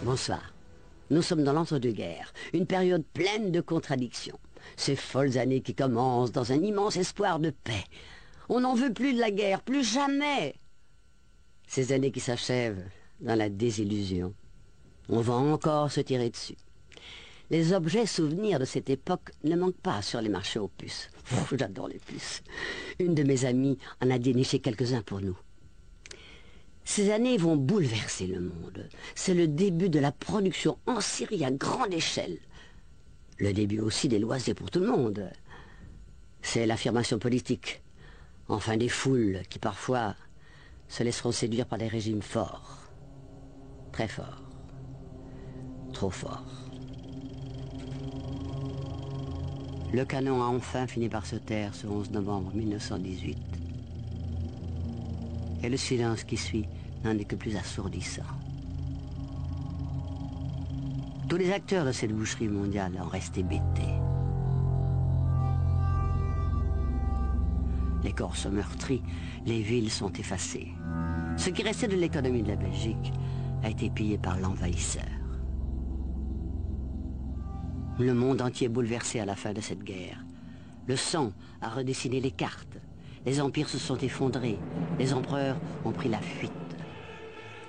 Bonsoir. Nous sommes dans l'entre-deux-guerres, une période pleine de contradictions. Ces folles années qui commencent dans un immense espoir de paix. On n'en veut plus de la guerre, plus jamais. Ces années qui s'achèvent dans la désillusion. On va encore se tirer dessus. Les objets souvenirs de cette époque ne manquent pas sur les marchés aux puces. J'adore les puces. Une de mes amies en a déniché quelques-uns pour nous. Ces années vont bouleverser le monde. C'est le début de la production en Syrie à grande échelle. Le début aussi des loisirs pour tout le monde. C'est l'affirmation politique. Enfin des foules qui parfois se laisseront séduire par des régimes forts. Très forts. Trop forts. Le canon a enfin fini par se taire ce 11 novembre 1918. Et le silence qui suit n'en est que plus assourdissant. Tous les acteurs de cette boucherie mondiale en restent hébétés. Les corps sont meurtris, les villes sont effacées. Ce qui restait de l'économie de la Belgique a été pillé par l'envahisseur. Le monde entier est bouleversé à la fin de cette guerre. Le sang a redessiné les cartes. Les empires se sont effondrés. Les empereurs ont pris la fuite.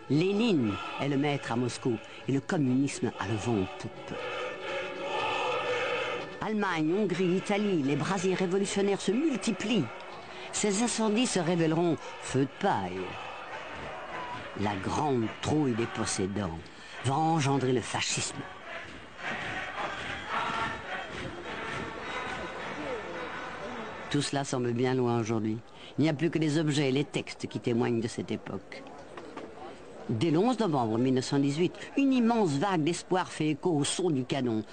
Lénine est le maître à Moscou et le communisme a le vent en poupe. Allemagne, Hongrie, Italie, les brasiers révolutionnaires se multiplient. Ces incendies se révéleront feu de paille. La grande trouille des possédants va engendrer le fascisme. Tout cela semble bien loin aujourd'hui. Il n'y a plus que les objets et les textes qui témoignent de cette époque. Dès le 11 novembre 1918, une immense vague d'espoir fait écho au son du canon.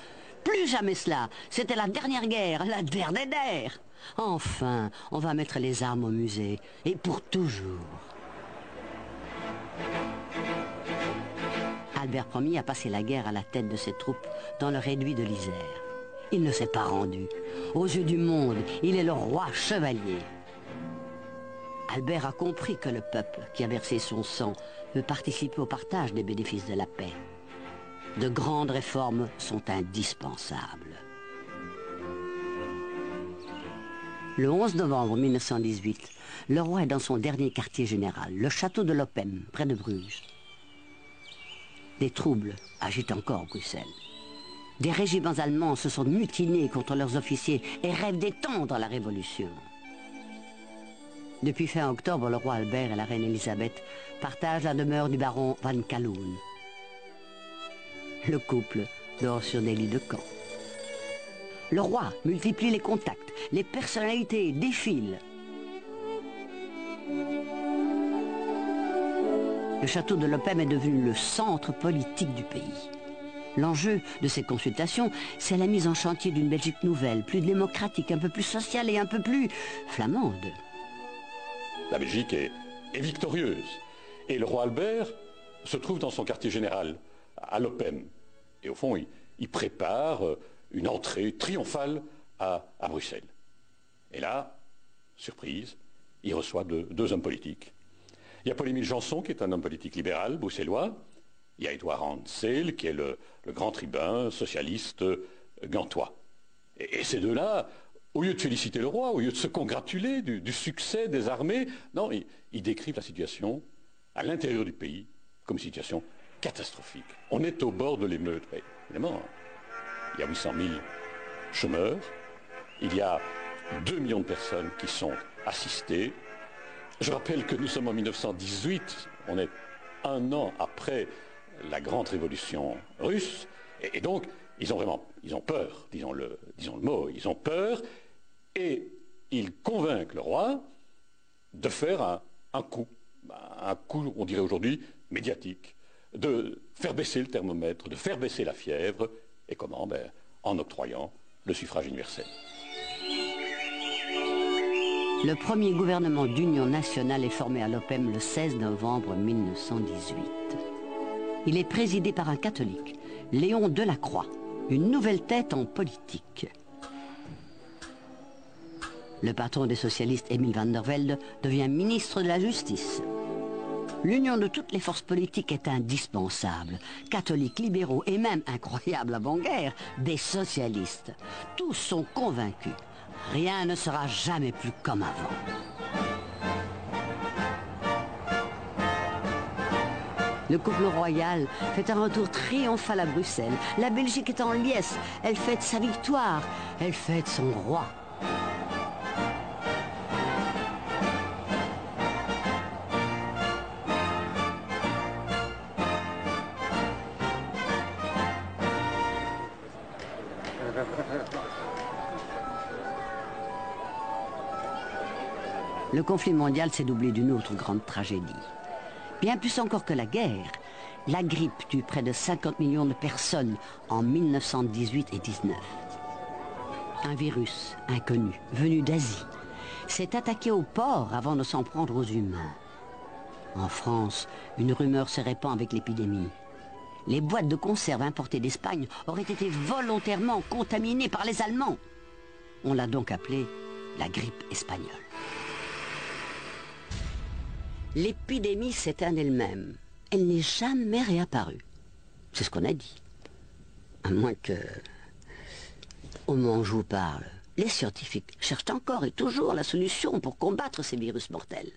Plus jamais cela, c'était la dernière guerre, la dernière. Enfin, on va mettre les armes au musée, et pour toujours. Albert Ier a passé la guerre à la tête de ses troupes dans le réduit de l'Isère. Il ne s'est pas rendu. Aux yeux du monde, il est le roi chevalier. Albert a compris que le peuple, qui a versé son sang, veut participer au partage des bénéfices de la paix. De grandes réformes sont indispensables. Le 11 novembre 1918, le roi est dans son dernier quartier général, le château de Lopem, près de Bruges. Des troubles agitent encore Bruxelles. Des régiments allemands se sont mutinés contre leurs officiers et rêvent d'étendre la révolution. Depuis fin octobre, le roi Albert et la reine Elisabeth partagent la demeure du baron Van Kaloen. Le couple dort sur des lits de camp. Le roi multiplie les contacts, les personnalités défilent. Le château de Lopem est devenu le centre politique du pays. L'enjeu de ces consultations, c'est la mise en chantier d'une Belgique nouvelle, plus démocratique, un peu plus sociale et un peu plus flamande. La Belgique est victorieuse. Et le roi Albert se trouve dans son quartier général, à Lopem. Et au fond, il prépare une entrée triomphale à Bruxelles. Et là, surprise, il reçoit deux hommes politiques. Il y a Paul-Émile Janson, qui est un homme politique libéral, bruxellois. Il y a Édouard Ansel, qui est le grand tribun socialiste gantois. Et ces deux-là, au lieu de féliciter le roi, au lieu de se congratuler du succès des armées, non, ils décrivent la situation à l'intérieur du pays comme une situation catastrophique. On est au bord de l'émeute. Évidemment, il y a 800 000 chômeurs, il y a 2 millions de personnes qui sont assistées. Je rappelle que nous sommes en 1918, on est un an après la grande révolution russe, et donc ils ont peur, disons le mot, ils ont peur, et ils convainquent le roi de faire un coup, on dirait aujourd'hui, médiatique, de faire baisser le thermomètre, de faire baisser la fièvre, et comment? En octroyant le suffrage universel. Le premier gouvernement d'union nationale est formé à Lopem le 16 novembre 1918. Il est présidé par un catholique, Léon Delacroix, une nouvelle tête en politique. Le patron des socialistes, Émile van der Velde, devient ministre de la Justice. L'union de toutes les forces politiques est indispensable. Catholiques, libéraux et même, incroyable avant-guerre, des socialistes. Tous sont convaincus. Rien ne sera jamais plus comme avant. Le couple royal fait un retour triomphal à Bruxelles. La Belgique est en liesse. Elle fête sa victoire. Elle fête son roi. Le conflit mondial s'est doublé d'une autre grande tragédie. Bien plus encore que la guerre, la grippe tue près de 50 millions de personnes en 1918 et 19. Un virus inconnu, venu d'Asie, s'est attaqué aux porcs avant de s'en prendre aux humains. En France, une rumeur se répand avec l'épidémie. Les boîtes de conserve importées d'Espagne auraient été volontairement contaminées par les Allemands. On l'a donc appelée la grippe espagnole. L'épidémie s'éteint elle-même. Elle n'est jamais réapparue. C'est ce qu'on a dit. À moins que, au moment où je vous parle, les scientifiques cherchent encore et toujours la solution pour combattre ces virus mortels.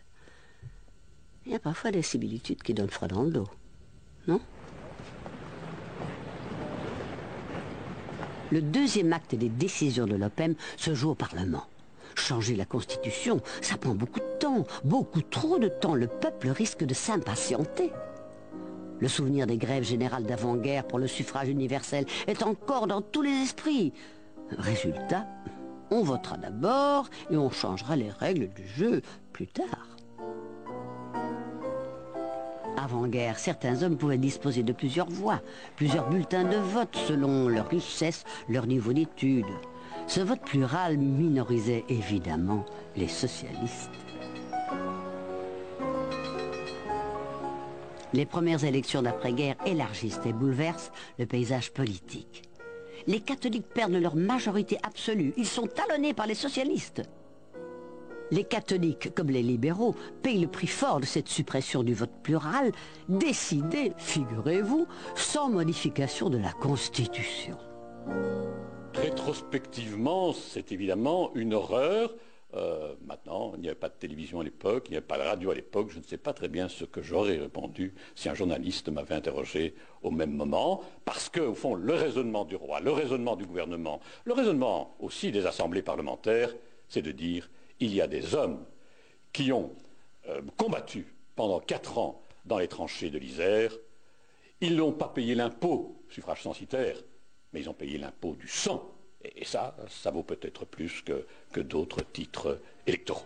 Il y a parfois des similitudes qui donnent froid dans le dos, non? Le deuxième acte des décisions de l'OPEM se joue au Parlement. Changer la Constitution, ça prend beaucoup de temps, beaucoup trop de temps. Le peuple risque de s'impatienter. Le souvenir des grèves générales d'avant-guerre pour le suffrage universel est encore dans tous les esprits. Résultat, on votera d'abord et on changera les règles du jeu plus tard. Avant-guerre, certains hommes pouvaient disposer de plusieurs voix, plusieurs bulletins de vote selon leur richesse, leur niveau d'études. Ce vote plural minorisait évidemment les socialistes. Les premières élections d'après-guerre élargissent et bouleversent le paysage politique. Les catholiques perdent leur majorité absolue. Ils sont talonnés par les socialistes. Les catholiques, comme les libéraux, payent le prix fort de cette suppression du vote plural, décidée, figurez-vous, sans modification de la Constitution. Rétrospectivement, c'est évidemment une horreur. Maintenant, il n'y avait pas de télévision à l'époque, il n'y avait pas de radio à l'époque. Je ne sais pas très bien ce que j'aurais répondu si un journaliste m'avait interrogé au même moment. Parce que, au fond, le raisonnement du roi, le raisonnement du gouvernement, le raisonnement aussi des assemblées parlementaires, c'est de dire il y a des hommes qui ont combattu pendant 4 ans dans les tranchées de l'Isère. Ils n'ont pas payé l'impôt, suffrage censitaire, mais ils ont payé l'impôt du sang. Et ça vaut peut-être plus que d'autres titres électoraux.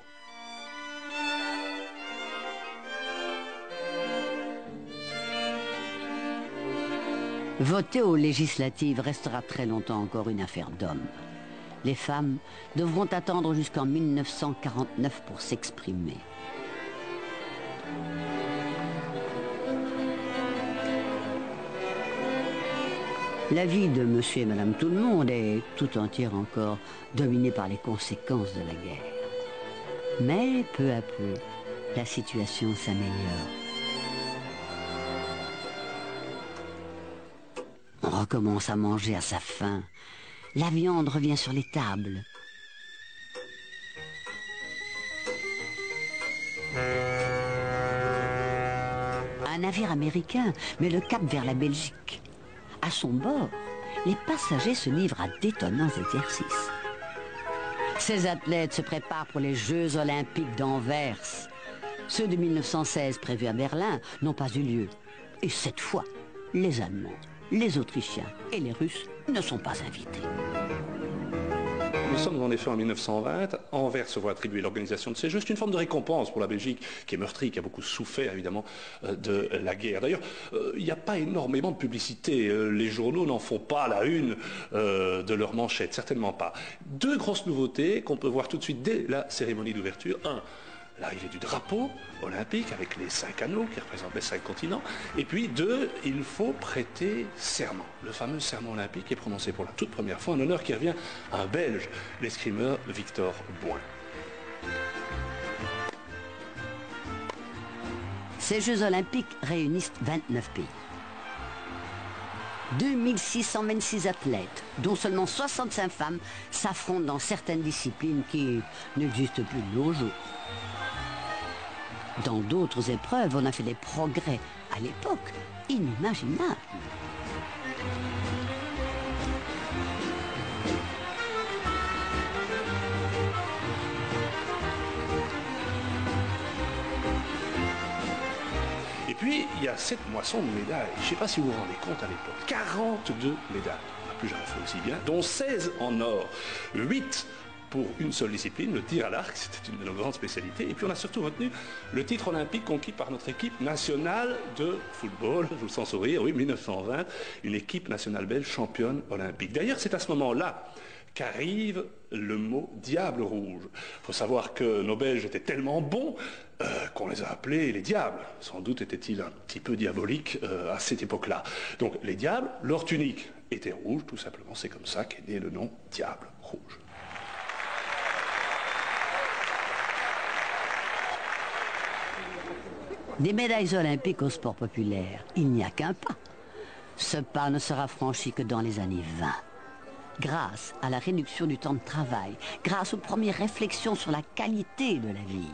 Voter aux législatives restera très longtemps encore une affaire d'hommes. Les femmes devront attendre jusqu'en 1949 pour s'exprimer. La vie de monsieur et madame tout-le-monde est tout entière encore dominée par les conséquences de la guerre. Mais peu à peu, la situation s'améliore. On recommence à manger à sa faim. La viande revient sur les tables. Un navire américain met le cap vers la Belgique. À son bord, les passagers se livrent à d'étonnants exercices. Ces athlètes se préparent pour les Jeux olympiques d'Anvers. Ceux de 1916 prévus à Berlin n'ont pas eu lieu. Et cette fois, les Allemands, les Autrichiens et les Russes ne sont pas invités. Nous sommes en effet en 1920, Anvers se voit attribuer l'organisation de ces Jeux. C'est une forme de récompense pour la Belgique, qui est meurtrie, qui a beaucoup souffert évidemment de la guerre. D'ailleurs, il n'y a pas énormément de publicité. Les journaux n'en font pas la une de leur manchette, certainement pas. 2 grosses nouveautés qu'on peut voir tout de suite dès la cérémonie d'ouverture. 1. L'arrivée du drapeau olympique avec les 5 anneaux qui représentent les 5 continents. Et puis 2, il faut prêter serment. Le fameux serment olympique est prononcé pour la toute première fois, un honneur qui revient à un Belge, l'escrimeur Victor Boin. Ces Jeux olympiques réunissent 29 pays. 2626 athlètes, dont seulement 65 femmes, s'affrontent dans certaines disciplines qui n'existent plus de nos jours. Dans d'autres épreuves, on a fait des progrès à l'époque inimaginables. Et puis, il y a cette moisson de médailles. Je ne sais pas si vous vous rendez compte à l'époque. 42 médailles. On n'a plus jamais fait aussi bien. Dont 16 en or. 8 pour une seule discipline, le tir à l'arc. C'était une de nos grandes spécialités. Et puis, on a surtout retenu le titre olympique conquis par notre équipe nationale de football. Je vous sens sourire. Oui, 1920. Une équipe nationale belge championne olympique. D'ailleurs, c'est à ce moment-là qu'arrive le mot « diable rouge ». Il faut savoir que nos Belges étaient tellement bons qu'on les a appelés les diables. Sans doute étaient-ils un petit peu diaboliques à cette époque-là. Donc les diables, leur tunique était rouge, tout simplement. C'est comme ça qu'est né le nom « diable rouge ». Des médailles olympiques au sport populaire, il n'y a qu'un pas. Ce pas ne sera franchi que dans les années 20. Grâce à la réduction du temps de travail, grâce aux premières réflexions sur la qualité de la vie.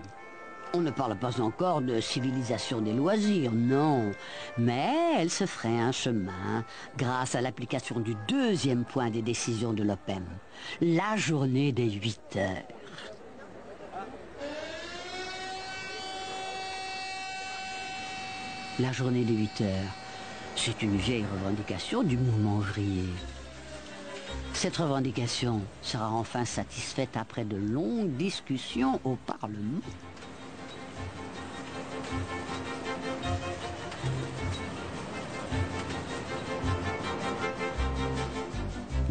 On ne parle pas encore de civilisation des loisirs, non, mais elle se ferait un chemin grâce à l'application du deuxième point des décisions de l'OPEM, la journée des 8 heures. La journée des 8 heures, c'est une vieille revendication du mouvement ouvrier. Cette revendication sera enfin satisfaite après de longues discussions au Parlement.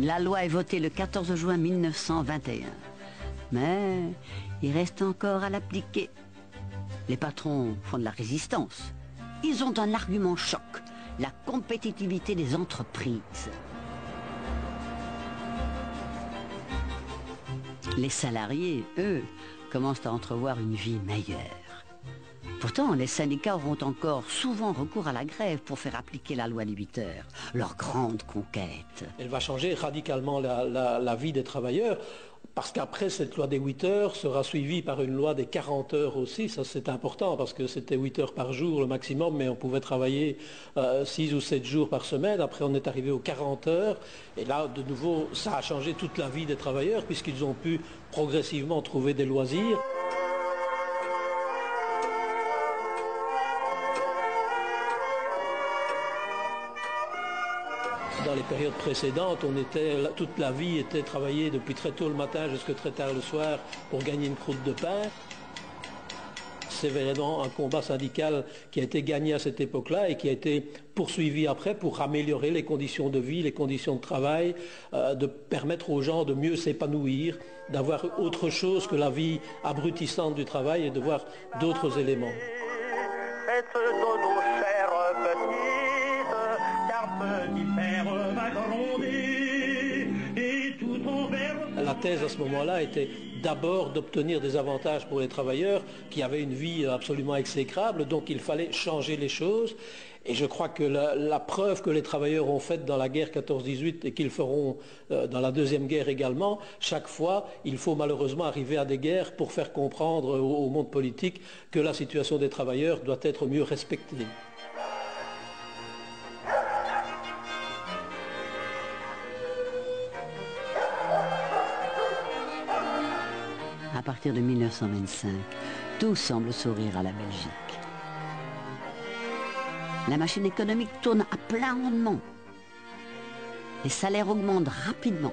La loi est votée le 14 juin 1921. Mais il reste encore à l'appliquer. Les patrons font de la résistance. Ils ont un argument choc, la compétitivité des entreprises. Les salariés, eux, commencent à entrevoir une vie meilleure. Pourtant, les syndicats auront encore souvent recours à la grève pour faire appliquer la loi des 8 heures, leur grande conquête. Elle va changer radicalement la vie des travailleurs, parce qu'après cette loi des 8 heures sera suivie par une loi des 40 heures aussi. Ça, c'est important, parce que c'était 8 heures par jour le maximum, mais on pouvait travailler 6 ou 7 jours par semaine. Après, on est arrivé aux 40 heures. Et là, de nouveau, ça a changé toute la vie des travailleurs, puisqu'ils ont pu progressivement trouver des loisirs. Dans les périodes précédentes, toute la vie était travaillée depuis très tôt le matin jusqu'à très tard le soir pour gagner une croûte de pain. C'est vraiment un combat syndical qui a été gagné à cette époque-là et qui a été poursuivi après pour améliorer les conditions de vie, les conditions de travail, de permettre aux gens de mieux s'épanouir, d'avoir autre chose que la vie abrutissante du travail et de voir d'autres éléments. Faites dodo, chère petite, car petit père m'a grondé, et tout envers... La thèse à ce moment-là était d'abord d'obtenir des avantages pour les travailleurs qui avaient une vie absolument exécrable, donc il fallait changer les choses. Et je crois que la preuve que les travailleurs ont faite dans la guerre 14-18 et qu'ils feront dans la deuxième guerre également, chaque fois, il faut malheureusement arriver à des guerres pour faire comprendre au monde politique que la situation des travailleurs doit être mieux respectée. À partir de 1925, tout semble sourire à la Belgique. La machine économique tourne à plein rendement. Les salaires augmentent rapidement.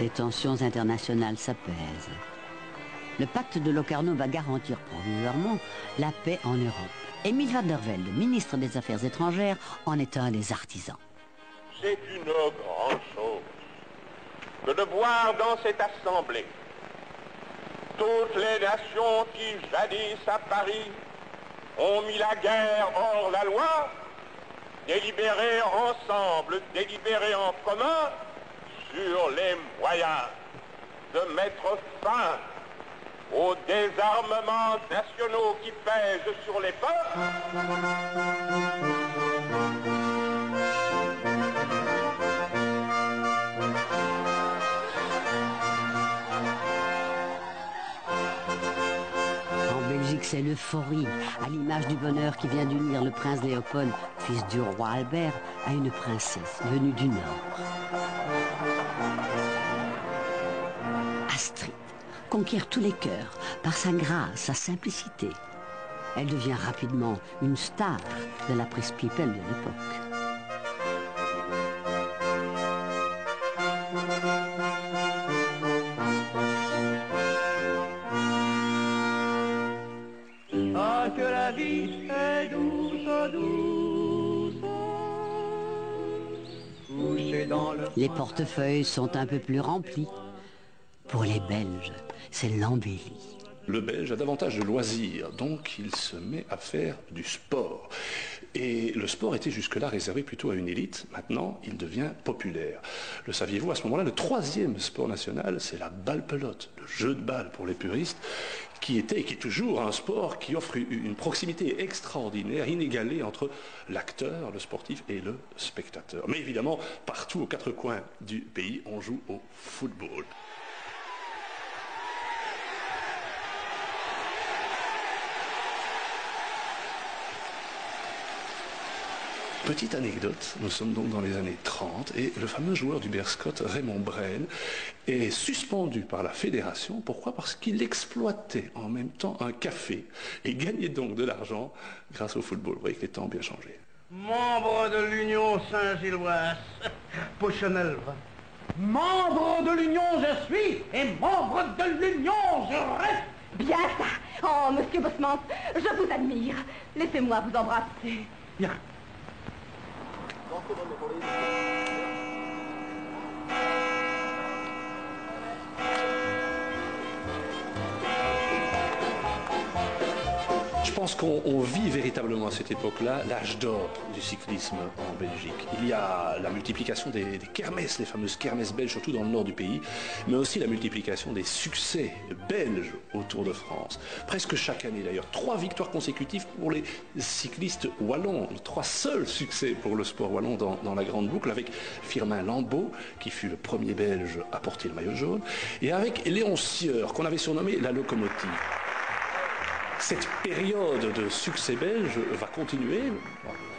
Les tensions internationales s'apaisent. Le pacte de Locarno va garantir provisoirement la paix en Europe. Émile van der Velde, ministre des Affaires étrangères, en est un des artisans. C'est une grande chose que de voir dans cette assemblée toutes les nations qui jadis à Paris ont mis la guerre hors la loi, délibérer ensemble, délibérer en commun sur les moyens de mettre fin aux désarmements nationaux qui pèsent sur les peuples, En Belgique, c'est l'euphorie, à l'image du bonheur qui vient d'unir le prince Léopold, fils du roi Albert, à une princesse venue du Nord. Astrid conquiert tous les cœurs par sa grâce, sa simplicité. Elle devient rapidement une star de la presse people de l'époque. Ah, que la vie est douce, douce, couchée dans le... Les portefeuilles sont un peu plus remplis. Pour les Belges, c'est l'embellie. Le Belge a davantage de loisirs, donc il se met à faire du sport. Et le sport était jusque-là réservé plutôt à une élite. Maintenant, il devient populaire. Le saviez-vous, à ce moment-là, le troisième sport national, c'est la balle-pelote, le jeu de balle pour les puristes, qui était et qui est toujours un sport qui offre une proximité extraordinaire, inégalée entre l'acteur, le sportif et le spectateur. Mais évidemment, partout aux quatre coins du pays, on joue au football. Petite anecdote, nous sommes donc dans les années 30 et le fameux joueur du Berscott, Raymond Brel, est suspendu par la fédération. Pourquoi? Parce qu'il exploitait en même temps un café et gagnait donc de l'argent grâce au football. Vous voyez que les temps ont bien changé. Membre de l'Union Saint-Gilloise, Pochenelva. Membre de l'Union je suis et membre de l'Union je reste. Bien ça. Oh, monsieur Bosmans, je vous admire. Laissez-moi vous embrasser. Bien. Je pense qu'on vit véritablement à cette époque-là l'âge d'or du cyclisme en Belgique. Il y a la multiplication des kermesses, les fameuses kermesses belges, surtout dans le nord du pays, mais aussi la multiplication des succès belges au Tour de France. Presque chaque année d'ailleurs, 3 victoires consécutives pour les cyclistes wallons, 3 seuls succès pour le sport wallon dans la grande boucle, avec Firmin Lambeau, qui fut le premier belge à porter le maillot jaune, et avec Léon Sieur, qu'on avait surnommé la locomotive. Cette période de succès belge va continuer,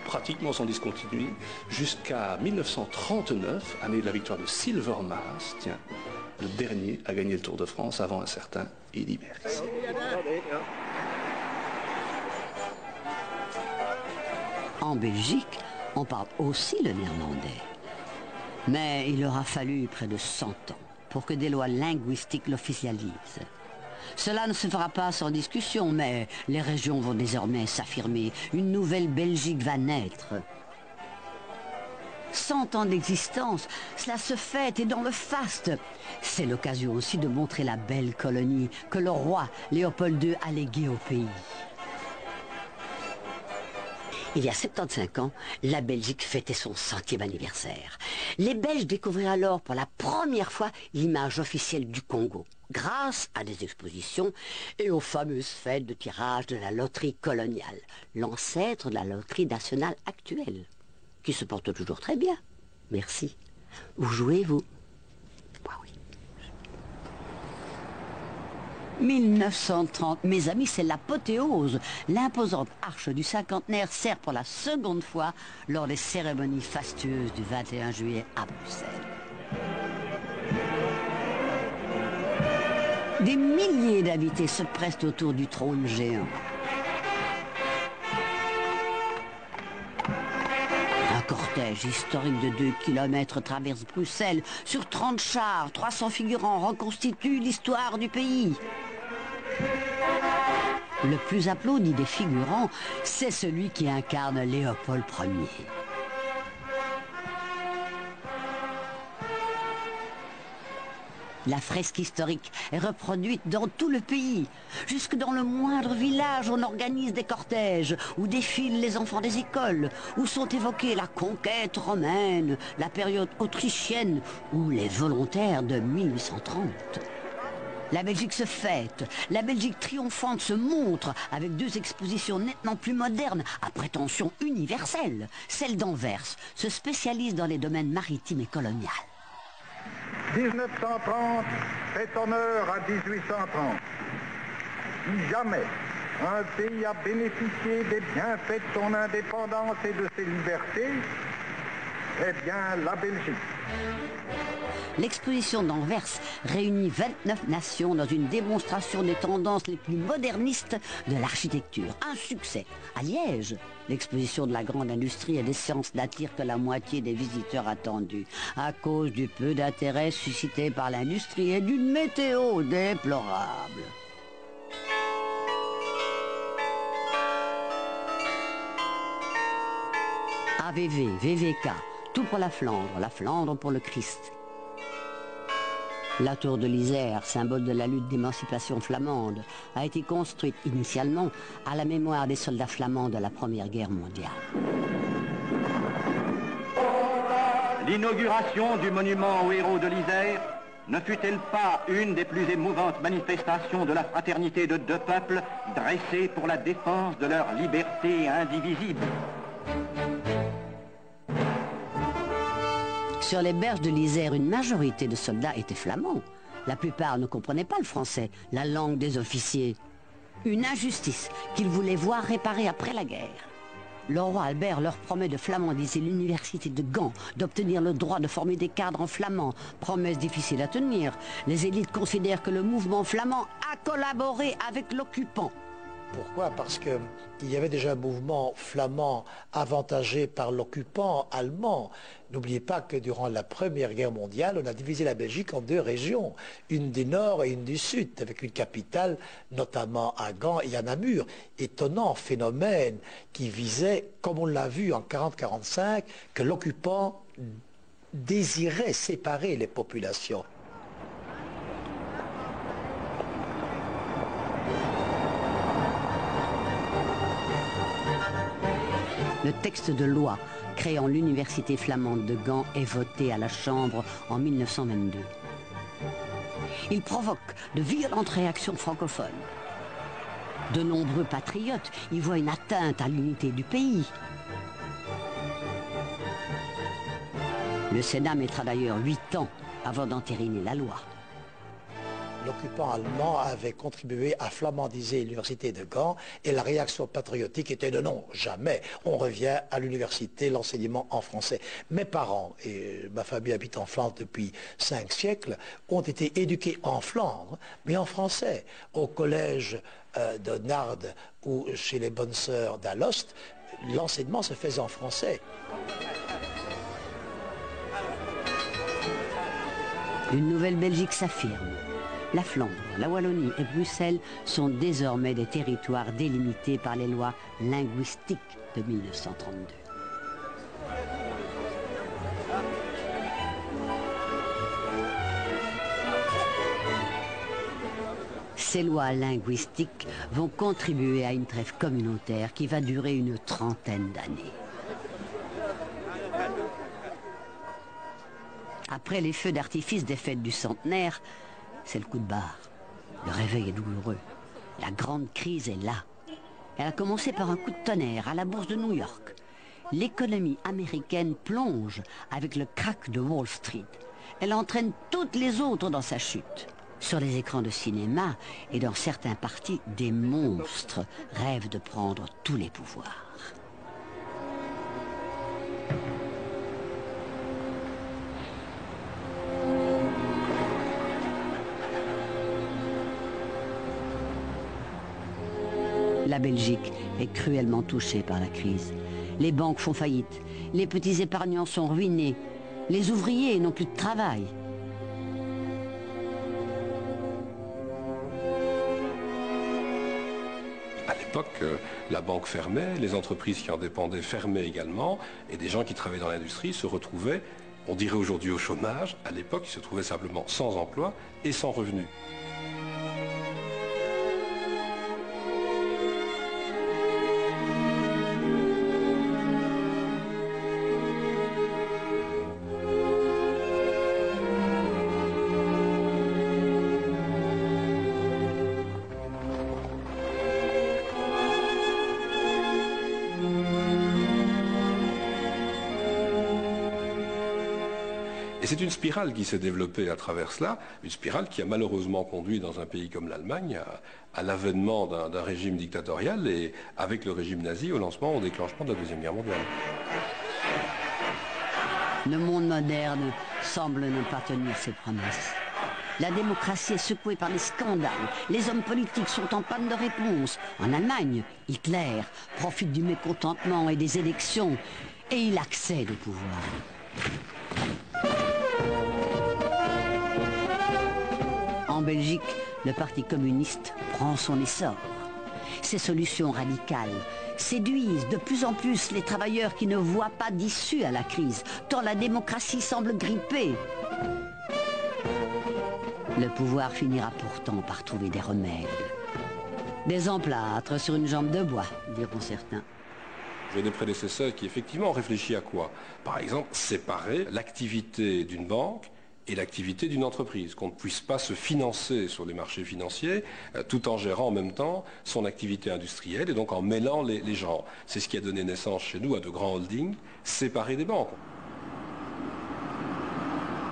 pratiquement sans discontinuer, jusqu'à 1939, année de la victoire de Silvermaas, tiens, le dernier à gagner le Tour de France avant un certain Eddy Merckx. En Belgique, on parle aussi le néerlandais. Mais il aura fallu près de 100 ans pour que des lois linguistiques l'officialisent. Cela ne se fera pas sans discussion, mais les régions vont désormais s'affirmer. Une nouvelle Belgique va naître. 100 ans d'existence, cela se fête et dans le faste. C'est l'occasion aussi de montrer la belle colonie que le roi Léopold II a léguée au pays. Il y a 75 ans, la Belgique fêtait son 100e anniversaire. Les Belges découvrirent alors pour la première fois l'image officielle du Congo, grâce à des expositions et aux fameuses fêtes de tirage de la loterie coloniale, l'ancêtre de la loterie nationale actuelle, qui se porte toujours très bien. Merci. Où jouez-vous? Moi, oui. 1930, mes amis, c'est l'apothéose. L'imposante arche du cinquantenaire sert pour la seconde fois lors des cérémonies fastueuses du 21 juillet à Bruxelles. Des milliers d'invités se pressent autour du trône géant. Un cortège historique de 2 km traverse Bruxelles. Sur 30 chars, 300 figurants reconstituent l'histoire du pays. Le plus applaudi des figurants, c'est celui qui incarne Léopold Ier. La fresque historique est reproduite dans tout le pays. Jusque dans le moindre village, on organise des cortèges où défilent les enfants des écoles, où sont évoquées la conquête romaine, la période autrichienne ou les volontaires de 1830. La Belgique se fête, la Belgique triomphante se montre avec deux expositions nettement plus modernes, à prétention universelle. Celle d'Anvers se spécialise dans les domaines maritimes et coloniales. 1930 fait honneur à 1830. Si jamais un pays a bénéficié des bienfaits de son indépendance et de ses libertés, c'est bien la Belgique. L'exposition d'Anvers réunit 29 nations dans une démonstration des tendances les plus modernistes de l'architecture. Un succès. À Liège, l'exposition de la grande industrie et des sciences n'attire que la moitié des visiteurs attendus, à cause du peu d'intérêt suscité par l'industrie et d'une météo déplorable. AVV, VVK, tout pour la Flandre pour le Christ. La tour de l'Isère, symbole de la lutte d'émancipation flamande, a été construite initialement à la mémoire des soldats flamands de la Première Guerre mondiale. L'inauguration du monument aux héros de l'Isère ne fut-elle pas une des plus émouvantes manifestations de la fraternité de deux peuples dressés pour la défense de leur liberté indivisible? Sur les berges de l'Isère, une majorité de soldats étaient flamands. La plupart ne comprenaient pas le français, la langue des officiers. Une injustice qu'ils voulaient voir réparée après la guerre. Le roi Albert leur promet de flamandiser l'université de Gand, d'obtenir le droit de former des cadres en flamand. Promesse difficile à tenir. Les élites considèrent que le mouvement flamand a collaboré avec l'occupant. Pourquoi? Parce qu'il y avait déjà un mouvement flamand avantagé par l'occupant allemand. N'oubliez pas que durant la Première Guerre mondiale, on a divisé la Belgique en deux régions, une du nord et une du sud, avec une capitale notamment à Gand et à Namur. Étonnant phénomène qui visait, comme on l'a vu en 40-45, que l'occupant désirait séparer les populations. Le texte de loi créant l'université flamande de Gand est voté à la Chambre en 1922. Il provoque de violentes réactions francophones. De nombreux patriotes y voient une atteinte à l'unité du pays. Le Sénat mettra d'ailleurs 8 ans avant d'entériner la loi. L'occupant allemand avait contribué à flamandiser l'université de Gand et la réaction patriotique était de non, jamais. On revient à l'université, l'enseignement en français. Mes parents, et ma famille habite en Flandre depuis 5 siècles, ont été éduqués en Flandre, mais en français. Au collège de Narde ou chez les bonnes sœurs d'Alost, l'enseignement se faisait en français. Une nouvelle Belgique s'affirme. La Flandre, la Wallonie et Bruxelles sont désormais des territoires délimités par les lois linguistiques de 1932. Ces lois linguistiques vont contribuer à une trêve communautaire qui va durer une 30aine d'années. Après les feux d'artifice des fêtes du centenaire, c'est le coup de barre. Le réveil est douloureux. La grande crise est là. Elle a commencé par un coup de tonnerre à la bourse de New York. L'économie américaine plonge avec le krach de Wall Street. Elle entraîne toutes les autres dans sa chute. Sur les écrans de cinéma et dans certains partis, des monstres rêvent de prendre tous les pouvoirs. La Belgique est cruellement touchée par la crise. Les banques font faillite, les petits épargnants sont ruinés, les ouvriers n'ont plus de travail. À l'époque, la banque fermait, les entreprises qui en dépendaient fermaient également, et des gens qui travaillaient dans l'industrie se retrouvaient, on dirait aujourd'hui au chômage, à l'époque ils se trouvaient simplement sans emploi et sans revenus. c'est une spirale qui s'est développée à travers cela, une spirale qui a malheureusement conduit dans un pays comme l'Allemagne à l'avènement d'un régime dictatorial et avec le régime nazi au déclenchement de la Deuxième Guerre mondiale. Le monde moderne semble ne pas tenir ses promesses. La démocratie est secouée par des scandales. Les hommes politiques sont en panne de réponse. En Allemagne, Hitler profite du mécontentement et des élections et il accède au pouvoir. En Belgique, le Parti communiste prend son essor. Ses solutions radicales séduisent de plus en plus les travailleurs qui ne voient pas d'issue à la crise, tant la démocratie semble grippée. Le pouvoir finira pourtant par trouver des remèdes. Des emplâtres sur une jambe de bois, diront certains. J'ai des prédécesseurs qui effectivement ont réfléchi à quoi? Par exemple, séparer l'activité d'une banque et l'activité d'une entreprise, qu'on ne puisse pas se financer sur les marchés financiers tout en gérant en même temps son activité industrielle et donc en mêlant les genres. C'est ce qui a donné naissance chez nous à de grands holdings séparés des banques.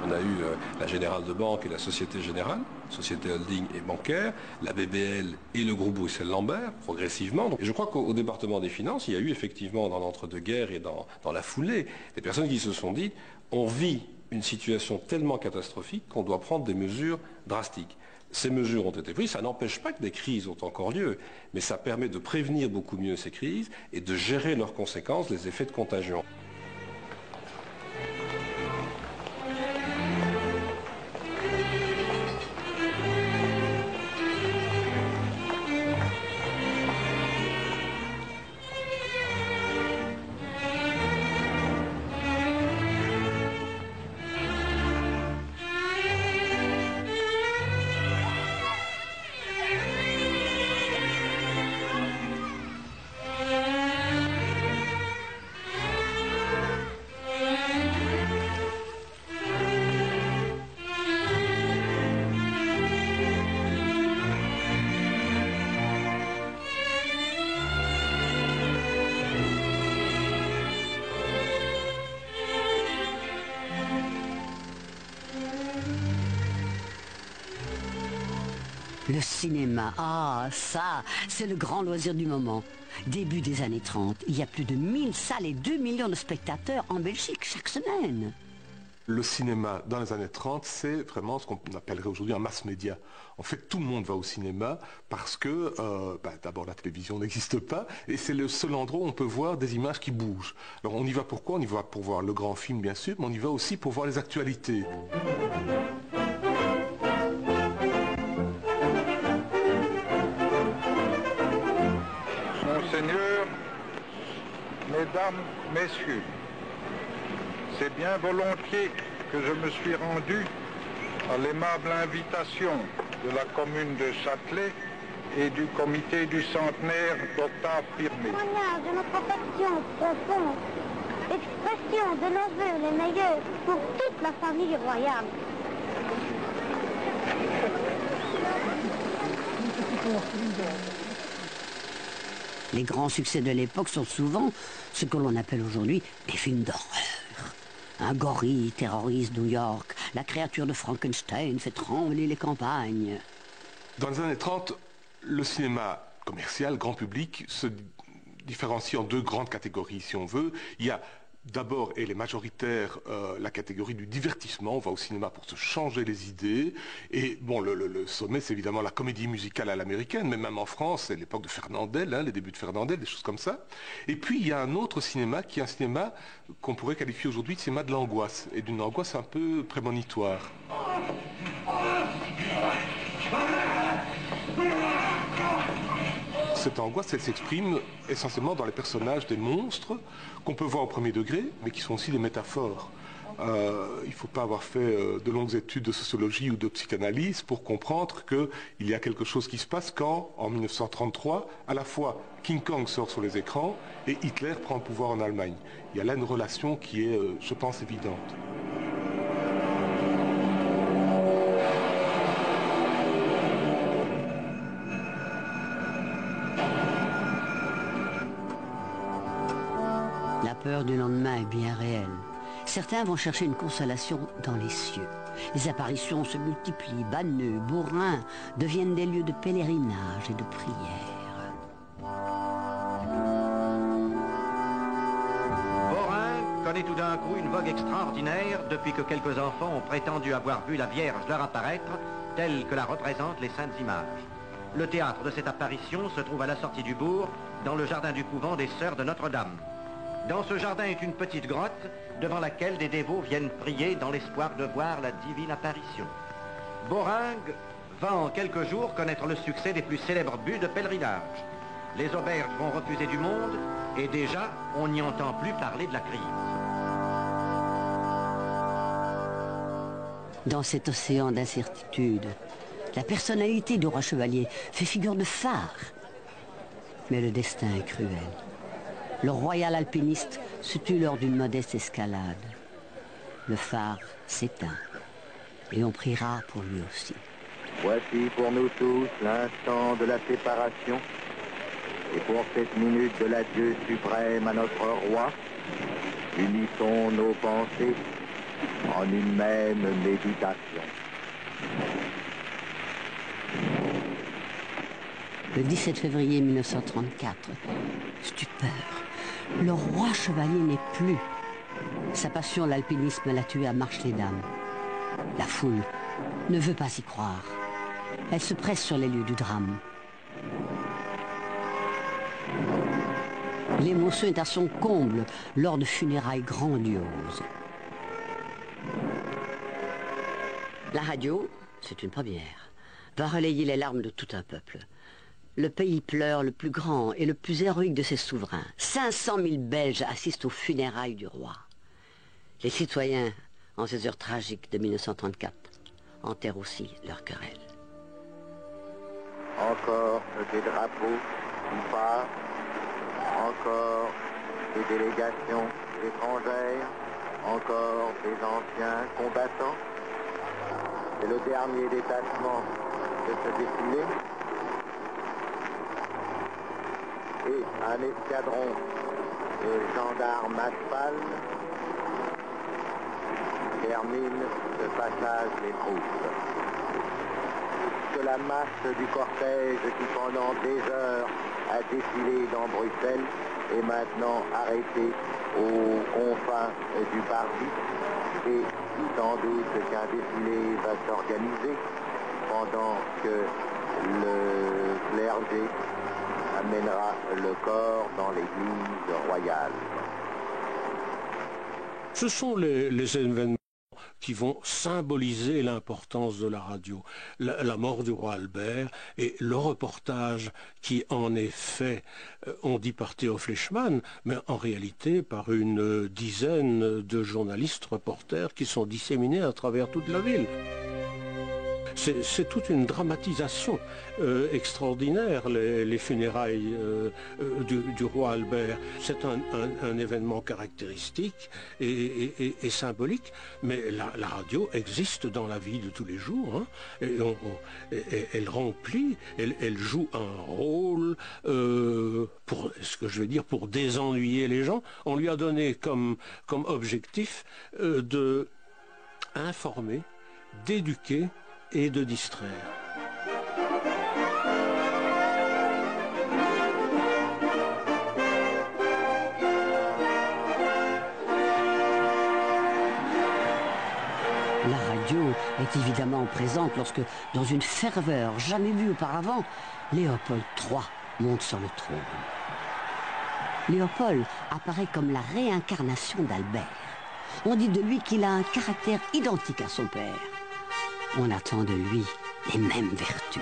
On a eu la Générale de Banque et la Société Générale, Société Holding et Bancaire, la BBL et le groupe Bruxelles-Lambert, progressivement. Et je crois qu'au département des finances, il y a eu effectivement dans l'entre-deux-guerres et dans la foulée, des personnes qui se sont dites on vit une situation tellement catastrophique qu'on doit prendre des mesures drastiques. Ces mesures ont été prises, ça n'empêche pas que des crises ont encore lieu, mais ça permet de prévenir beaucoup mieux ces crises et de gérer leurs conséquences, les effets de contagion. Le cinéma, ah ça, c'est le grand loisir du moment. Début des années 30, il y a plus de 1000 salles et 2 millions de spectateurs en Belgique chaque semaine. Le cinéma dans les années 30, c'est vraiment ce qu'on appellerait aujourd'hui un mass média. En fait, tout le monde va au cinéma parce que, d'abord, la télévision n'existe pas et c'est le seul endroit où on peut voir des images qui bougent. Alors on y va pourquoi? On y va pour voir le grand film, bien sûr, mais on y va aussi pour voir les actualités. Monseigneur, Mesdames, Messieurs, c'est bien volontiers que je me suis rendu à l'aimable invitation de la commune de Châtelet et du comité du centenaire d'Octave Firmé. Témoignage de notre affection profonde, expression de nos vœux les meilleurs pour toute la famille royale. Les grands succès de l'époque sont souvent ce que l'on appelle aujourd'hui des films d'horreur. Un gorille terrorise New York, la créature de Frankenstein fait trembler les campagnes. Dans les années 30, le cinéma commercial, grand public, se différencie en deux grandes catégories, si on veut. Il y a d'abord, et les majoritaires, la catégorie du divertissement. On va au cinéma pour se changer les idées. Et bon, le sommet, c'est évidemment la comédie musicale à l'américaine, mais même en France, c'est l'époque de Fernandel, les débuts de Fernandel, des choses comme ça. Et puis, il y a un autre cinéma qui est un cinéma qu'on pourrait qualifier aujourd'hui de cinéma de l'angoisse, et d'une angoisse un peu prémonitoire. Cette angoisse, elle s'exprime essentiellement dans les personnages des monstres qu'on peut voir au premier degré, mais qui sont aussi des métaphores. Il ne faut pas avoir fait de longues études de sociologie ou de psychanalyse pour comprendre qu'il y a quelque chose qui se passe quand, en 1933, à la fois King Kong sort sur les écrans et Hitler prend le pouvoir en Allemagne. Il y a là une relation qui est, je pense, évidente. La peur du lendemain est bien réelle. Certains vont chercher une consolation dans les cieux. Les apparitions se multiplient, Banneux, Beaurain deviennent des lieux de pèlerinage et de prière. Beaurain connaît tout d'un coup une vogue extraordinaire depuis que quelques enfants ont prétendu avoir vu la Vierge leur apparaître telle que la représentent les Saintes Images. Le théâtre de cette apparition se trouve à la sortie du bourg, dans le jardin du couvent des Sœurs de Notre-Dame. Dans ce jardin est une petite grotte devant laquelle des dévots viennent prier dans l'espoir de voir la divine apparition. Beauringue va en quelques jours connaître le succès des plus célèbres buts de pèlerinage. Les auberges vont refuser du monde et déjà on n'y entend plus parler de la crise. Dans cet océan d'incertitude, la personnalité du roi chevalier fait figure de phare. Mais le destin est cruel. Le royal alpiniste se tue lors d'une modeste escalade. Le phare s'éteint et on priera pour lui aussi. Voici pour nous tous l'instant de la séparation et pour cette minute de l'adieu suprême à notre roi, unissons nos pensées en une même méditation. Le 17 février 1934, stupeur. Le roi chevalier n'est plus. Sa passion, l'alpinisme, l'a tué à Marche-les-Dames. La foule ne veut pas y croire. Elle se presse sur les lieux du drame. L'émotion est à son comble lors de funérailles grandioses. La radio, c'est une première, va relayer les larmes de tout un peuple. Le pays pleure le plus grand et le plus héroïque de ses souverains. 500 000 Belges assistent aux funérailles du roi. Les citoyens, en ces heures tragiques de 1934, enterrent aussi leur querelle. Encore des drapeaux qui partent, encore des délégations étrangères, encore des anciens combattants. C'est le dernier détachement de ce défilé. Et un escadron de gendarmes à cheval termine ce passage des troupes. Que la masse du cortège qui pendant des heures a défilé dans Bruxelles est maintenant arrêtée aux confins du parvis et sans doute qu'un défilé va s'organiser pendant que le clergé amènera le corps dans l'église royale. Ce sont les événements qui vont symboliser l'importance de la radio. La mort du roi Albert et le reportage qui, en effet, on dit par Théo Fleischmann, mais en réalité par une dizaine de journalistes reporters qui sont disséminés à travers toute la ville. C'est toute une dramatisation extraordinaire, les funérailles du roi Albert. C'est un événement caractéristique et symbolique, mais la radio existe dans la vie de tous les jours. Hein, et elle remplit, elle joue un rôle, pour désennuyer les gens. On lui a donné comme objectif de informer, d'éduquer et de distraire. La radio est évidemment présente lorsque, dans une ferveur jamais vue auparavant, Léopold III monte sur le trône. Léopold apparaît comme la réincarnation d'Albert. On dit de lui qu'il a un caractère identique à son père. On attend de lui les mêmes vertus.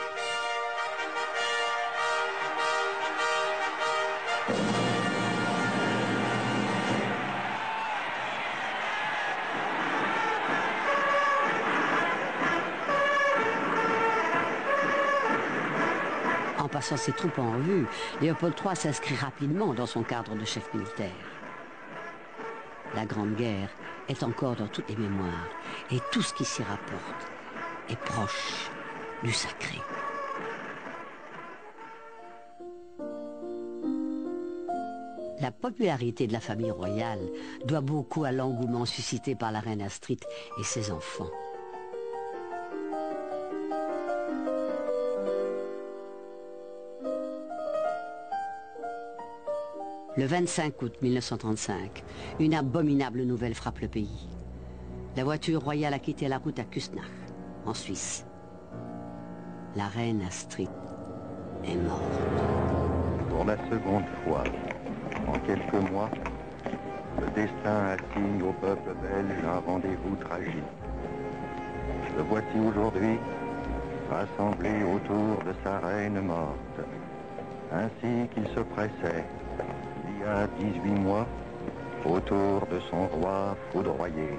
En passant ses troupes en revue, Léopold III s'inscrit rapidement dans son cadre de chef militaire. La Grande Guerre est encore dans toutes les mémoires et tout ce qui s'y rapporte est proche du sacré. La popularité de la famille royale doit beaucoup à l'engouement suscité par la reine Astrid et ses enfants. Le 25 août 1935, une abominable nouvelle frappe le pays. La voiture royale a quitté la route à Küsnacht, en Suisse. La reine Astrid est morte. Pour la seconde fois, en quelques mois, le destin assigne au peuple belge un rendez-vous tragique. Le voici aujourd'hui, rassemblé autour de sa reine morte, ainsi qu'il se pressait, il y a 18 mois, autour de son roi foudroyé.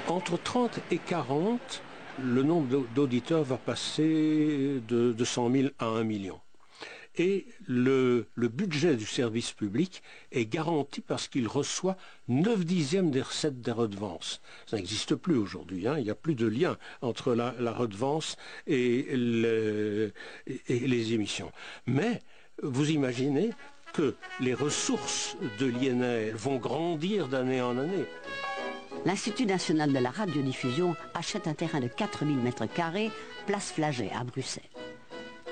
Entre 30 et 40, le nombre d'auditeurs va passer de 100 000 à 1 million. Et le budget du service public est garanti parce qu'il reçoit 9/10 des recettes des redevances. Ça n'existe plus aujourd'hui, hein. Il n'y a plus de lien entre la redevance et les émissions. Mais vous imaginez que les ressources de l'INR vont grandir d'année en année. L'Institut national de la radiodiffusion achète un terrain de 4000 m², place Flagey à Bruxelles.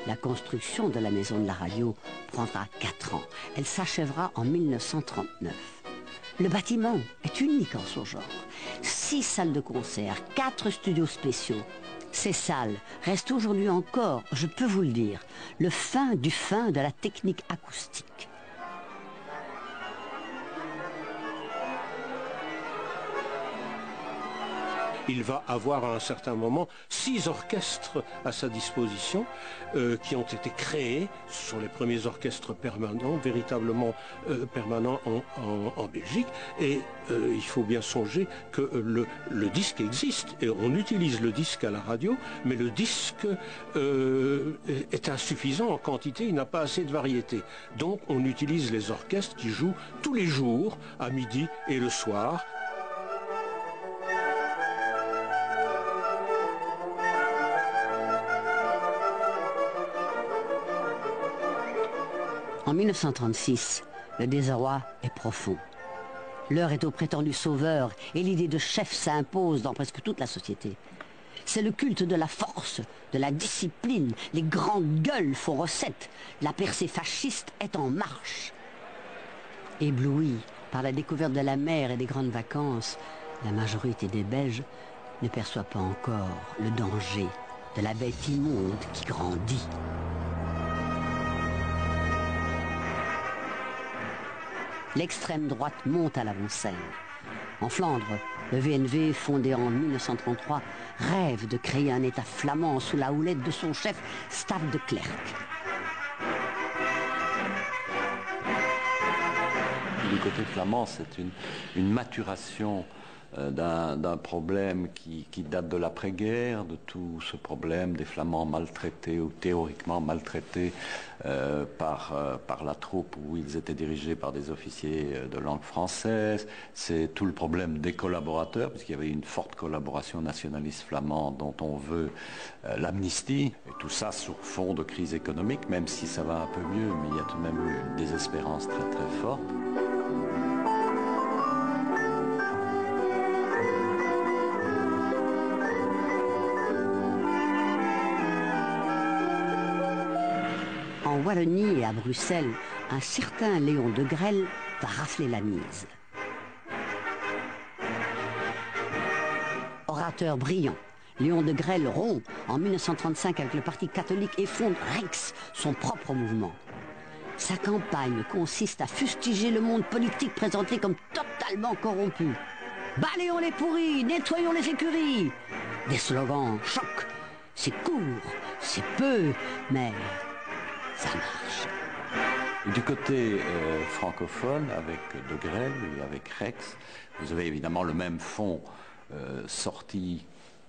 La construction de la maison de la radio prendra 4 ans. Elle s'achèvera en 1939. Le bâtiment est unique en son genre. 6 salles de concert, 4 studios spéciaux. Ces salles restent aujourd'hui encore, je peux vous le dire, le fin du fin de la technique acoustique. Il va avoir à un certain moment 6 orchestres à sa disposition qui ont été créés. Ce sont les premiers orchestres permanents, véritablement permanents en Belgique. Et il faut bien songer que le disque existe et on utilise le disque à la radio, mais le disque est insuffisant en quantité, il n'a pas assez de variété. Donc on utilise les orchestres qui jouent tous les jours à midi et le soir. En 1936, le désarroi est profond. L'heure est au prétendu sauveur et l'idée de chef s'impose dans presque toute la société. C'est le culte de la force, de la discipline, les grandes gueules font recette, la percée fasciste est en marche. Éblouie par la découverte de la mer et des grandes vacances, la majorité des Belges ne perçoit pas encore le danger de la bête immonde qui grandit. L'extrême droite monte à l'avant-scène. En Flandre, le VNV, fondé en 1933, rêve de créer un État flamand sous la houlette de son chef, Stav de Klerk. Du côté flamand, c'est une maturation d'un problème qui date de l'après-guerre, de tout ce problème des Flamands maltraités ou théoriquement maltraités par la troupe où ils étaient dirigés par des officiers de langue française. C'est tout le problème des collaborateurs, puisqu'il y avait une forte collaboration nationaliste flamande dont on veut l'amnistie. Et tout ça sur fond de crise économique, même si ça va un peu mieux, mais il y a tout de même une désespérance très très forte. En Wallonie et à Bruxelles, un certain Léon de Grelle va rafler la mise. Orateur brillant, Léon de Grelle rompt en 1935 avec le Parti catholique et fonde Rex, son propre mouvement. Sa campagne consiste à fustiger le monde politique présenté comme totalement corrompu. Balayons les pourris, nettoyons les écuries. Des slogans choc, c'est court, c'est peu, mais ça marche. Du côté francophone, avec De Grelle et avec Rex, vous avez évidemment le même fond sorti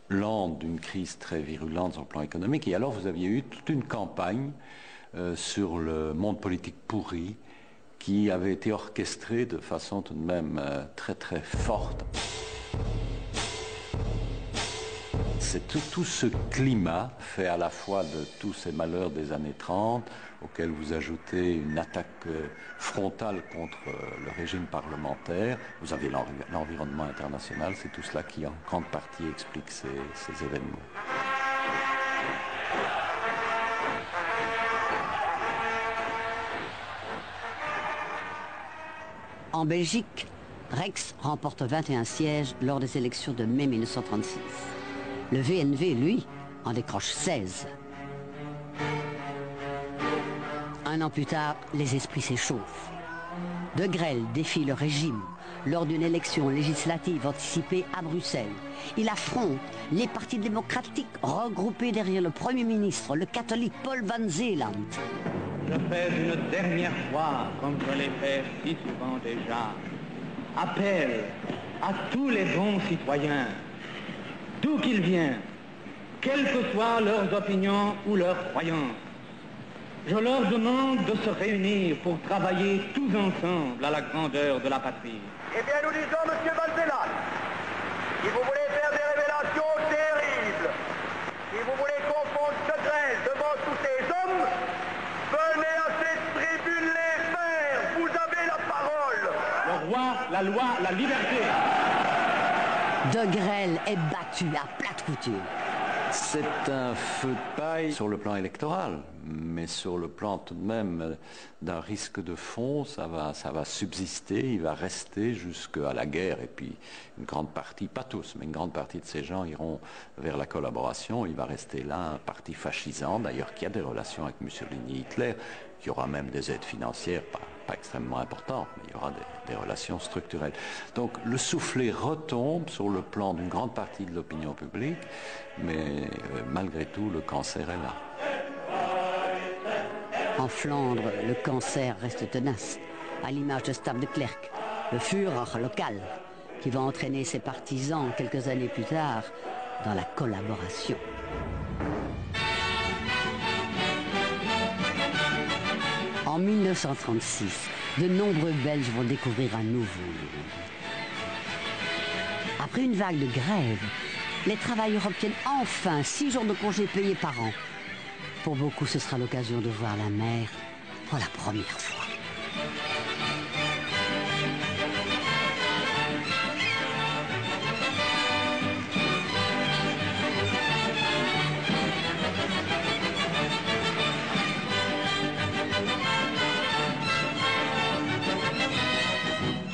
lente d'une crise très virulente sur le plan économique. Et alors vous aviez eu toute une campagne sur le monde politique pourri qui avait été orchestrée de façon tout de même très très forte. c'est tout ce climat fait à la fois de tous ces malheurs des années 30, auxquels vous ajoutez une attaque frontale contre le régime parlementaire, vous avez l'environnement international, c'est tout cela qui en grande partie explique ces événements. En Belgique, Rex remporte 21 sièges lors des élections de mai 1936. Le VNV, lui, en décroche 16. Un an plus tard, les esprits s'échauffent. De Grelle défie le régime lors d'une élection législative anticipée à Bruxelles. Il affronte les partis démocratiques regroupés derrière le Premier ministre, le catholique Paul van Zeeland. Je fais une dernière fois, comme je l'ai fait si souvent déjà, appel à tous les bons citoyens, d'où qu'ils viennent, quelles que soient leurs opinions ou leurs croyances. Je leur demande de se réunir pour travailler tous ensemble à la grandeur de la patrie. Eh bien, nous disons, monsieur Van Zeeland, si vous voulez faire des révélations terribles, si vous voulez confondre secrets devant tous ces hommes, venez à cette tribune les faire, vous avez la parole. Le roi, la loi, la liberté. De Grelle est battu à plate couture. C'est un feu de paille sur le plan électoral, mais sur le plan tout de même d'un risque de fond, ça va subsister, il va rester jusqu'à la guerre. Et puis une grande partie, pas tous, mais une grande partie de ces gens iront vers la collaboration. Il va rester là un parti fascisant, d'ailleurs qui a des relations avec Mussolini et Hitler, qui aura même des aides financières, pas extrêmement importantes, mais il y aura des relations structurelles. Donc le soufflet retombe sur le plan d'une grande partie de l'opinion publique, mais malgré tout, le cancer est là. En Flandre, le cancer reste tenace, à l'image de Stap de Klerk, le Führer local, qui va entraîner ses partisans quelques années plus tard dans la collaboration. En 1936, de nombreux Belges vont découvrir un nouveau monde. Après une vague de grève, les travailleurs obtiennent enfin 6 jours de congés payés par an. Pour beaucoup, ce sera l'occasion de voir la mer pour la première fois.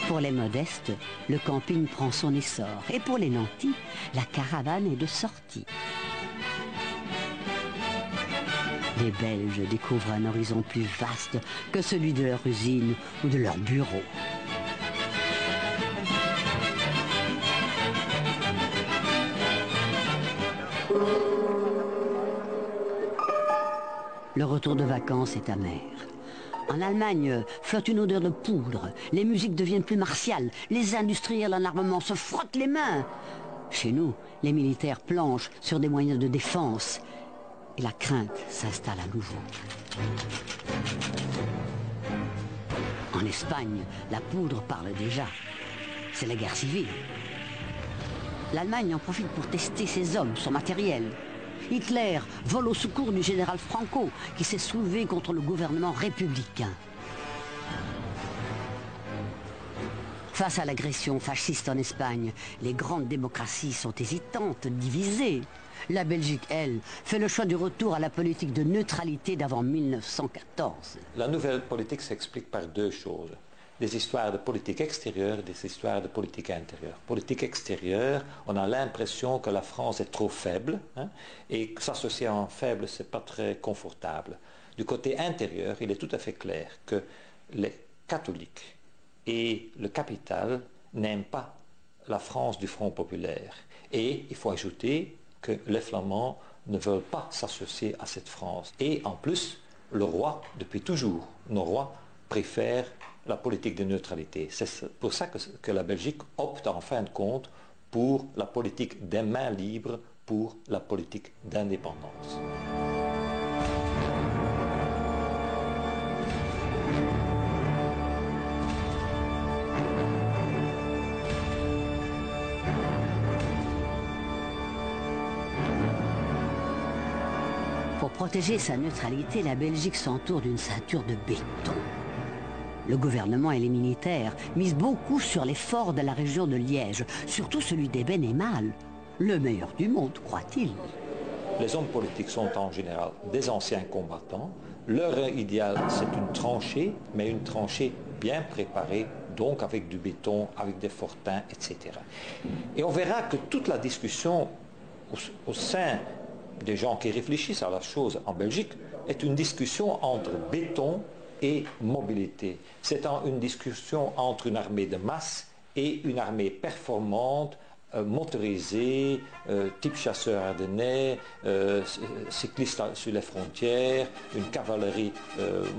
Pour les modestes, le camping prend son essor. Et pour les nantis, la caravane est de sortie. Les Belges découvrent un horizon plus vaste que celui de leur usine ou de leur bureau. Le retour de vacances est amer. En Allemagne, flotte une odeur de poudre, les musiques deviennent plus martiales, les industriels en armement se frottent les mains. Chez nous, les militaires planchent sur des moyens de défense et la crainte s'installe à nouveau. En Espagne, la poudre parle déjà. C'est la guerre civile. L'Allemagne en profite pour tester ses hommes, son matériel. Hitler vole au secours du général Franco, qui s'est soulevé contre le gouvernement républicain. Face à l'agression fasciste en Espagne, les grandes démocraties sont hésitantes, divisées. La Belgique, elle, fait le choix du retour à la politique de neutralité d'avant 1914. La nouvelle politique s'explique par 2 choses. Des histoires de politique extérieure et des histoires de politique intérieure. Politique extérieure, on a l'impression que la France est trop faible, et s'associer en faible, ce n'est pas très confortable. Du côté intérieur, il est tout à fait clair que les catholiques et le capital n'aiment pas la France du Front populaire. Et il faut ajouter que les Flamands ne veulent pas s'associer à cette France. Et en plus, le roi, depuis toujours, nos rois préfèrent la politique de neutralité. C'est pour ça que la Belgique opte en fin de compte pour la politique des mains libres, pour la politique d'indépendance. Pour protéger sa neutralité, la Belgique s'entoure d'une ceinture de béton. Le gouvernement et les militaires misent beaucoup sur les forts de la région de Liège, surtout celui d'Ébène et Mal, le meilleur du monde, croit-il. Les hommes politiques sont en général des anciens combattants. Leur idéal, c'est une tranchée, mais une tranchée bien préparée, donc avec du béton, avec des fortins, etc. Et on verra que toute la discussion au sein des gens qui réfléchissent à la chose en Belgique est une discussion entre béton et mobilité. C'est une discussion entre une armée de masse et une armée performante, motorisés, type chasseurs ardennais, cyclistes sur les frontières, une cavalerie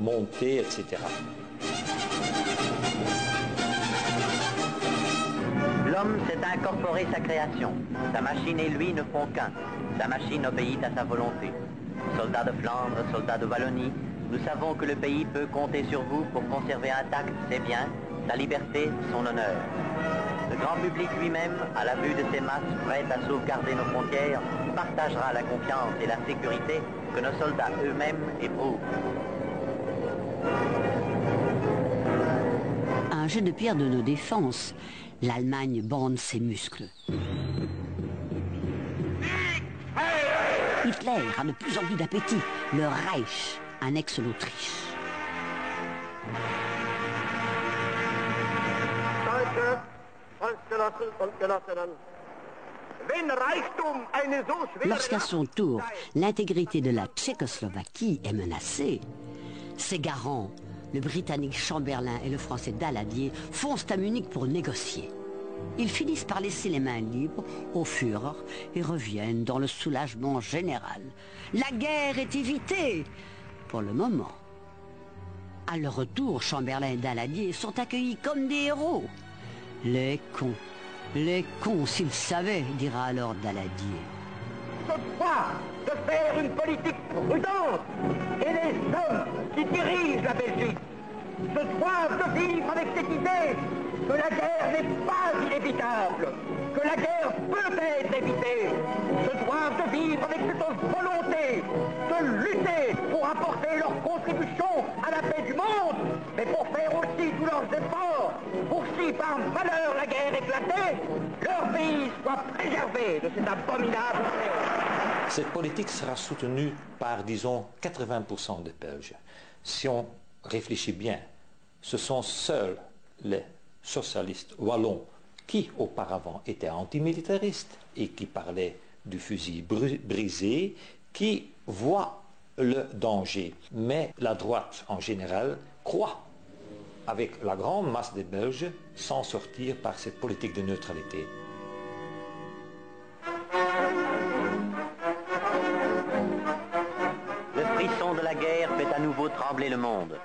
montée, etc. L'homme s'est incorporé sa création. Sa machine et lui ne font qu'un. Sa machine obéit à sa volonté. Soldats de Flandre, soldats de Wallonie, nous savons que le pays peut compter sur vous pour conserver intact ses biens, sa liberté, son honneur. Le grand public lui-même, à la vue de ces masses prêtes à sauvegarder nos frontières, partagera la confiance et la sécurité que nos soldats eux-mêmes éprouvent. Un jet de pierre de nos défenses, l'Allemagne bande ses muscles. Hitler a de plus en plus d'appétit. Le Reich annexe l'Autriche. Lorsqu'à son tour, l'intégrité de la Tchécoslovaquie est menacée, ses garants, le Britannique Chamberlain et le Français Daladier, foncent à Munich pour négocier. Ils finissent par laisser les mains libres au Führer et reviennent dans le soulagement général. La guerre est évitée, pour le moment. À leur retour, Chamberlain et Daladier sont accueillis comme des héros. Les cons s'ils savaient, dira alors Daladier. Se doit de faire une politique prudente et les hommes qui dirigent la Belgique se doivent de vivre avec cette idée que la guerre n'est pas inévitable, que la guerre peut être évitée, se doivent de vivre avec cette volonté de lutter pour apporter leur contribution à la paix du monde, mais pour faire aussi tous leurs efforts, pour si par malheur la guerre éclatait, leur pays soit préservé de cet abominable fléau. Cette politique sera soutenue par, disons, 80% des Belges. Si on réfléchit bien, ce sont seuls les socialistes wallons qui auparavant étaient antimilitaristes et qui parlaient du fusil brisé, qui voient le danger. Mais la droite en général croit, avec la grande masse des Belges, s'en sortir par cette politique de neutralité. Le frisson de la guerre fait à nouveau trembler le monde.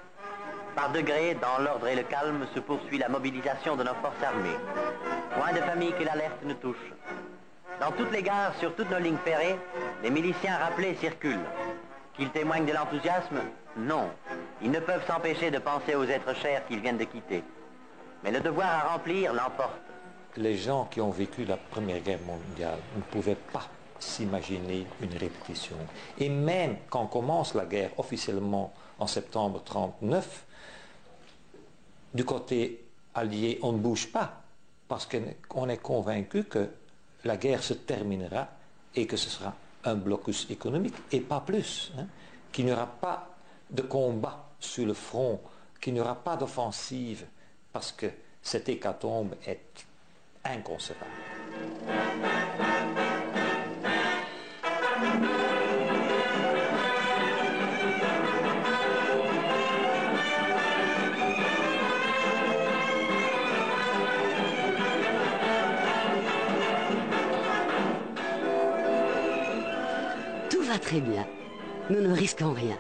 Par degrés, dans l'ordre et le calme, se poursuit la mobilisation de nos forces armées. Point de famille que l'alerte ne touche. Dans toutes les gares, sur toutes nos lignes ferrées, les miliciens rappelés circulent. Qu'ils témoignent de l'enthousiasme? Non. Ils ne peuvent s'empêcher de penser aux êtres chers qu'ils viennent de quitter. Mais le devoir à remplir l'emporte. Les gens qui ont vécu la Première Guerre mondiale ne pouvaient pas s'imaginer une répétition. Et même quand commence la guerre officiellement en septembre 1939, du côté allié, on ne bouge pas, parce qu'on est convaincu que la guerre se terminera et que ce sera un blocus économique, et pas plus, hein, qu'il n'y aura pas de combat sur le front, qu'il n'y aura pas d'offensive, parce que cette hécatombe est inconcevable. Tout va très bien. Nous ne risquons rien.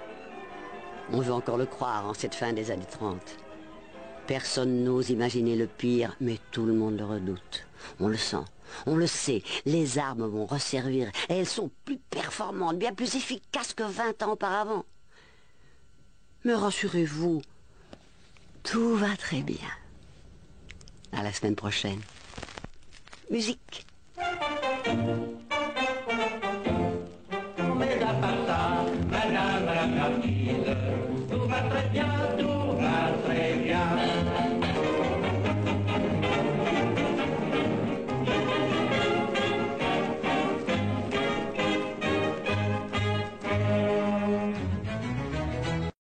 On veut encore le croire en cette fin des années 30. Personne n'ose imaginer le pire, mais tout le monde le redoute. On le sent, on le sait, les armes vont resservir, et elles sont plus performantes, bien plus efficaces que 20 ans auparavant. Mais rassurez-vous, tout va très bien. À la semaine prochaine. Musique.